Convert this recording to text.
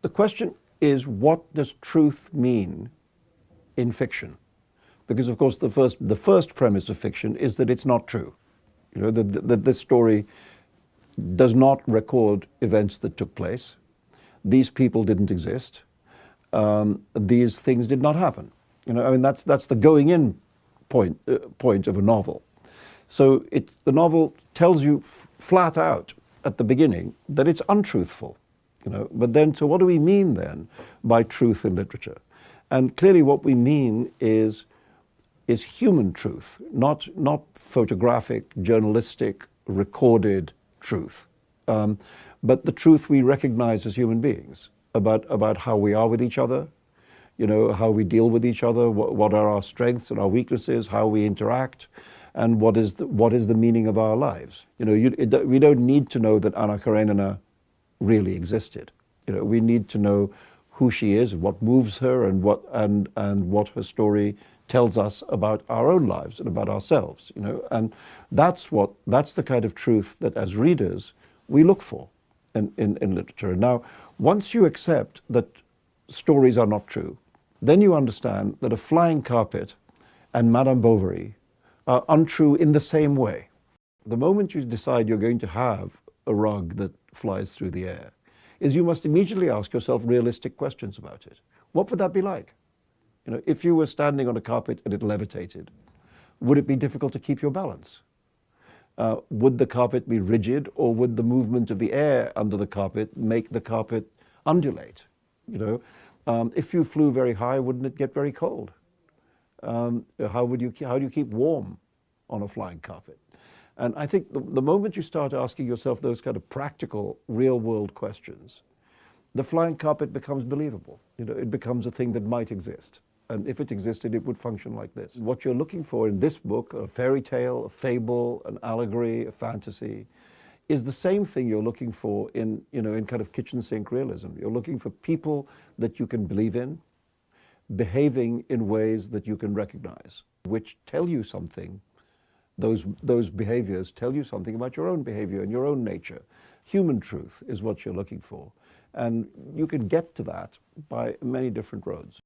The question is, what does truth mean in fiction? Because of course the first premise of fiction is that it's not true. You know, that this story does not record events that took place. These people didn't exist. These things did not happen. You know, I mean, that's the going in point of a novel. So the novel tells you flat out at the beginning that it's untruthful. You know, but then, so what do we mean then by truth in literature? And clearly, what we mean is human truth, not photographic, journalistic, recorded truth, but the truth we recognize as human beings about how we are with each other, you know, how we deal with each other, what are our strengths and our weaknesses, how we interact, and what is the meaning of our lives. You know, we don't need to know that Anna Karenina really existed. You know, we need to know who she is, what moves her, and what her story tells us about our own lives and about ourselves. You know, and that's the kind of truth that as readers we look for in literature. Now, once you accept that stories are not true, then you understand that a flying carpet and Madame Bovary are untrue in the same way. The moment you decide you're going to have a rug that flies through the air, is you must immediately ask yourself realistic questions about it. What would that be like? You know, if you were standing on a carpet and it levitated, would it be difficult to keep your balance? Would the carpet be rigid, or would the movement of the air under the carpet make the carpet undulate? You know, if you flew very high, wouldn't it get very cold? How do you keep warm on a flying carpet? And I think the moment you start asking yourself those kind of practical, real-world questions, the flying carpet becomes believable. You know, it becomes a thing that might exist. And if it existed, it would function like this. What you're looking for in this book, a fairy tale, a fable, an allegory, a fantasy, is the same thing you're looking for in kind of kitchen sink realism. You're looking for people that you can believe in, behaving in ways that you can recognize, which tell you something. Those behaviors tell you something about your own behavior and your own nature. Human truth is what you're looking for. And you can get to that by many different roads.